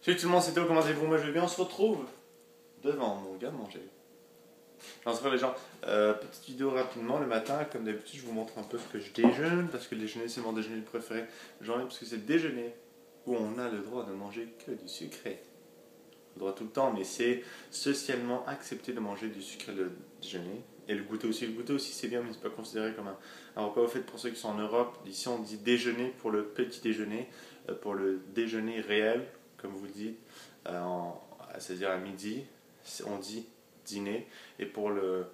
Salut tout le monde, c'est Théo, comment allez-vous? Moi je vais bien, on se retrouve devant mon gars manger. Non, c'est pas les gens. Petite vidéo rapidement le matin, comme d'habitude je vous montre un peu ce que je déjeune, parce que le déjeuner c'est mon déjeuner préféré. J'en ai parce que c'est le déjeuner où on a le droit de manger que du sucré. Le droit tout le temps, mais c'est socialement accepté de manger du sucré le déjeuner. Et le goûter aussi. Le goûter aussi c'est bien, mais c'est pas considéré comme un repas au fait pour ceux qui sont en Europe. Ici on dit déjeuner pour le petit déjeuner, pour le déjeuner réel, comme vous le dites, c'est-à-dire à midi, on dit dîner. Et pour le,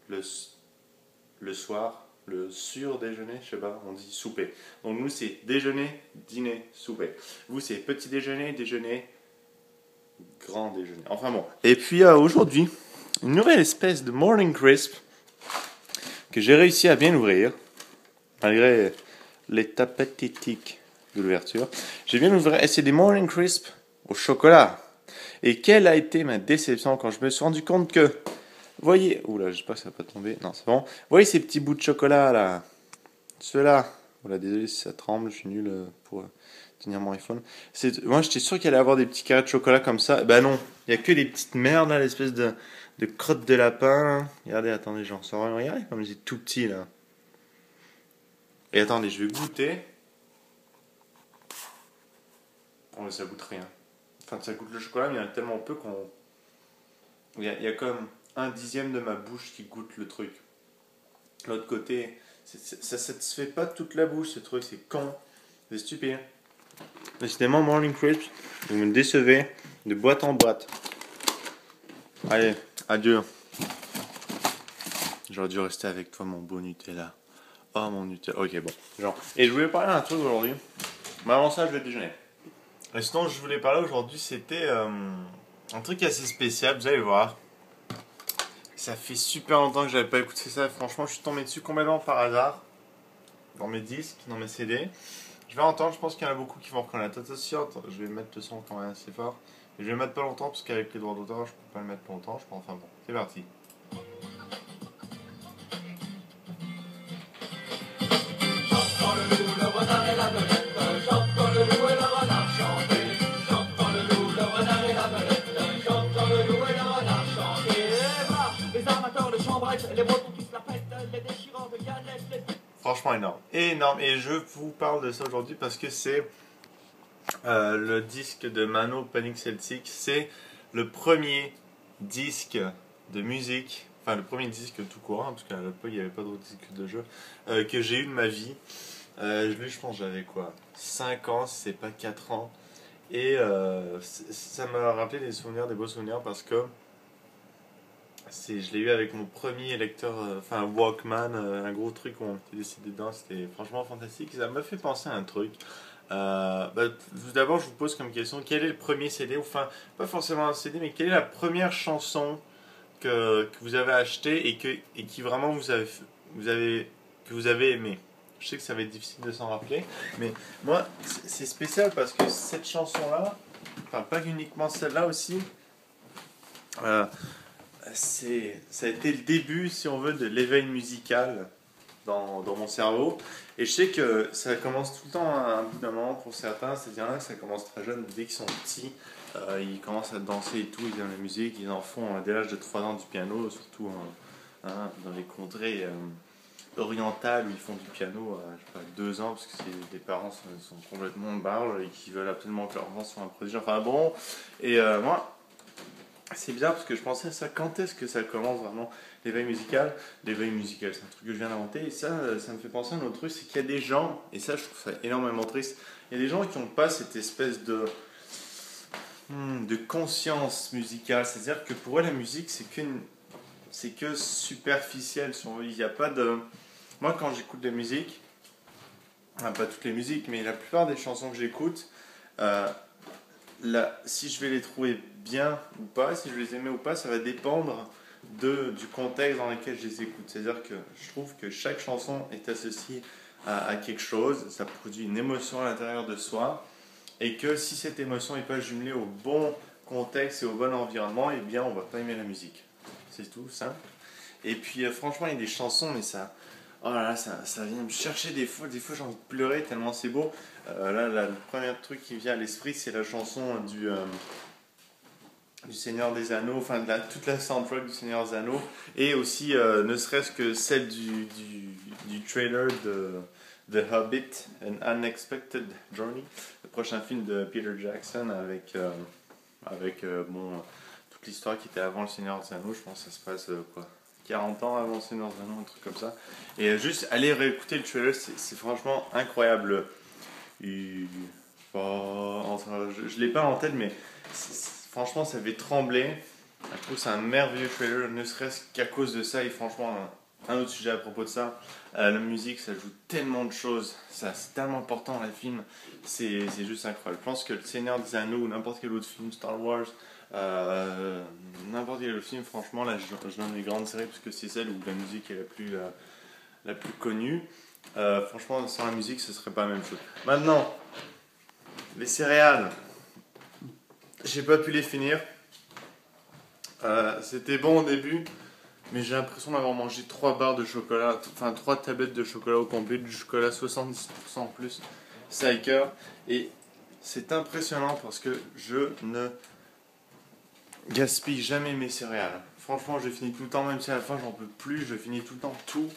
le soir, le sur-déjeuner, je sais pas, on dit souper. Donc nous c'est déjeuner, dîner, souper. Vous c'est petit déjeuner, déjeuner, grand déjeuner. Enfin bon. Et puis aujourd'hui, une nouvelle espèce de Morning Crisp que j'ai réussi à bien ouvrir, malgré l'état pathétique de l'ouverture. J'ai bien ouvert, et c'est des Morning Crisp au chocolat. Et quelle a été ma déception quand je me suis rendu compte que, voyez, oula, j'espère que ça va pas tomber, non c'est bon, voyez ces petits bouts de chocolat là, ceux-là, voilà, désolé si ça tremble, je suis nul pour tenir mon iPhone. Moi j'étais sûr qu'il allait avoir des petits carrés de chocolat comme ça, ben non, il n'y a que des petites merdes là, l'espèce de crotte de lapin, là. Regardez, attendez, j'en sors un, regardez comme c'est tout petit là. Et attendez, je vais goûter. Oh mais ça goûte rien. Enfin ça goûte le chocolat mais il y en a tellement peu qu'on... Il y a comme un dixième de ma bouche qui goûte le truc. L'autre côté, ça satisfait pas toute la bouche ce truc, c'est con, c'est stupide. Décidément, Morning Crisp, vous me décevez de boîte en boîte. Allez, adieu. J'aurais dû rester avec toi, mon beau Nutella. Oh, mon Nutella. Ok, bon. Genre. Et je voulais parler d'un truc aujourd'hui. Mais avant ça, je vais déjeuner. Et sinon, je voulais parler aujourd'hui, c'était un truc assez spécial, vous allez voir. Ça fait super longtemps que j'avais pas écouté ça. Franchement, je suis tombé dessus complètement par hasard. Dans mes disques, dans mes CD. Je vais entendre, je pense qu'il y en a beaucoup qui vont reconnaître. Attention, je vais mettre le son quand même assez fort. Et je vais le mettre pas longtemps parce qu'avec les droits d'auteur, je peux pas le mettre longtemps. Je pense, enfin bon, c'est parti. Franchement énorme. Énorme. Et je vous parle de ça aujourd'hui parce que c'est le disque de Mano Panic Celtic. C'est le premier disque de musique, enfin le premier disque tout court, hein, parce qu'à l'époque il n'y avait pas d'autres disques de jeu, que j'ai eu de ma vie. Je pense que j'avais quoi, 5 ans, si c'est pas 4 ans. Et ça m'a rappelé des souvenirs, des beaux souvenirs parce que je l'ai eu avec mon premier lecteur, enfin Walkman, un gros truc où on était décidé dedans, c'était franchement fantastique. Ça m'a fait penser à un truc. Tout d'abord, je vous pose comme question, quel est le premier CD, enfin pas forcément un CD, mais quelle est la première chanson que vous avez achetée et qui vraiment que vous avez aimé? Je sais que ça va être difficile de s'en rappeler, mais moi c'est spécial parce que cette chanson-là, enfin pas uniquement celle-là aussi, euh, ça a été le début, si on veut, de l'éveil musical dans mon cerveau. Et je sais que ça commence tout le temps à un bout d'un moment pour certains, c'est-à-dire là, ça commence très jeune, dès qu'ils sont petits, ils commencent à danser et tout, ils aiment la musique, ils en font dès l'âge de 3 ans du piano, surtout dans les contrées orientales où ils font du piano à je sais pas, 2 ans, parce que les parents sont complètement barges et qui veulent absolument que leur enfant soit un prodige. Enfin bon, et moi, c'est bizarre parce que je pensais à ça, quand est-ce que ça commence vraiment l'éveil musical? L'éveil musical, c'est un truc que je viens d'inventer et ça me fait penser à un autre truc, c'est qu'il y a des gens, et ça je trouve ça énormément triste, il y a des gens qui n'ont pas cette espèce de conscience musicale, c'est-à-dire que pour eux la musique c'est que superficiel, si on veut. Il n'y a pas de... Moi quand j'écoute de la musique, pas toutes les musiques, mais la plupart des chansons que j'écoute, si je vais les trouver bien ou pas, si je vais les aimer ou pas, ça va dépendre du contexte dans lequel je les écoute. C'est-à-dire que je trouve que chaque chanson est associée à quelque chose, ça produit une émotion à l'intérieur de soi, et que si cette émotion n'est pas jumelée au bon contexte et au bon environnement, eh bien on va pas aimer la musique. C'est tout, simple. Et puis franchement, il y a des chansons, mais ça... Oh là là, ça vient me chercher des fois j'ai envie de pleurer tellement c'est beau. Là, le premier truc qui vient à l'esprit, c'est la chanson du Seigneur des Anneaux, enfin toute la soundtrack du Seigneur des Anneaux, et aussi ne serait-ce que celle du trailer de The Hobbit, An Unexpected Journey, le prochain film de Peter Jackson avec toute l'histoire qui était avant le Seigneur des Anneaux. Je pense que ça se passe 40 ans avant le Seigneur des Anneaux, un truc comme ça. Et juste aller réécouter le trailer, c'est franchement incroyable. Enfin, je l'ai pas en tête, mais franchement, ça fait trembler. Je trouve que c'est un merveilleux trailer, ne serait-ce qu'à cause de ça. Et franchement, un autre sujet à propos de ça, la musique, ça joue tellement de choses. Ça, c'est tellement important dans le film. C'est juste incroyable. Je pense que Le Seigneur des Anneaux ou n'importe quel autre film, Star Wars, n'importe quel autre film, franchement, là, je donne les grandes séries parce que c'est celle où la musique est la plus connue. Franchement, sans la musique, ce serait pas la même chose. Maintenant, les céréales. J'ai pas pu les finir. C'était bon au début, mais j'ai l'impression d'avoir mangé 3 barres de chocolat, enfin 3 tablettes de chocolat au complet, du chocolat 70% en plus, Saker. Et c'est impressionnant parce que je ne gaspille jamais mes céréales. Franchement, je finis tout le temps, même si à la fin j'en peux plus, je finis tout le temps tout.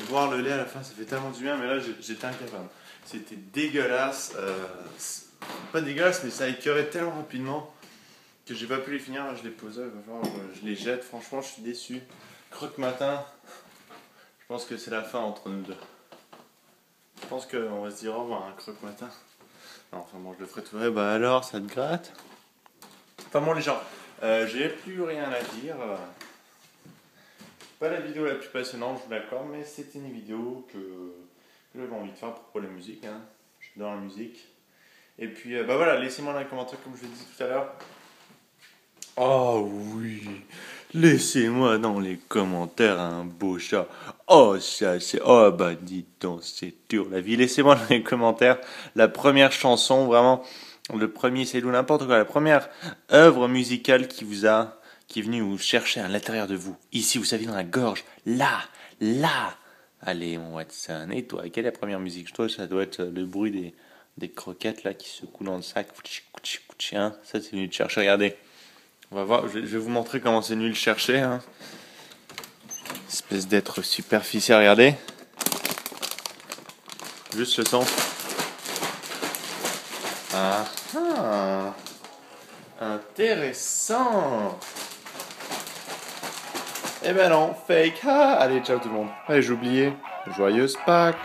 Boire le lait à la fin, ça fait tellement du bien, mais là j'étais incapable. C'était dégueulasse. Pas dégueulasse, mais ça écœurait tellement rapidement que j'ai pas pu les finir. Là, je les posais, je les jette. Franchement, je suis déçu. Croque-matin, je pense que c'est la fin entre nous deux. Je pense qu'on va se dire au revoir, un croque-matin. Non, enfin bon, je le ferai tout. Ouais, bah alors, ça te gratte? Enfin bon, les gens, j'ai plus rien à dire. Pas la vidéo la plus passionnante, je vous l'accorde, mais c'était une vidéo que j'avais envie de faire pour la musique. Hein. J'adore la musique. Et puis, bah voilà, laissez-moi dans les commentaires, comme je l'ai dit tout à l'heure. Oh oui, laissez-moi dans les commentaires un beau chat. Oh, ça, c'est... Oh, bah, dis donc, c'est dur la vie. Laissez-moi dans les commentaires la première chanson, vraiment, le premier c'est ou n'importe quoi, la première œuvre musicale qui est venue vous chercher à l'intérieur de vous. Ici, vous savez, dans la gorge. Là. Allez, mon Watson. Et toi, quelle est la première musique? Toi, ça doit être le bruit des croquettes là qui secouent dans le sac. Hein, ça c'est nul de chercher, regardez. On va voir, je vais vous montrer comment c'est nul de chercher. Hein. Espèce d'être superficiel, regardez. Juste le son. Ah, intéressant. Eh ben non, fake. Ah, allez, ciao tout le monde. Allez, j'ai oublié. Joyeuse Pâques.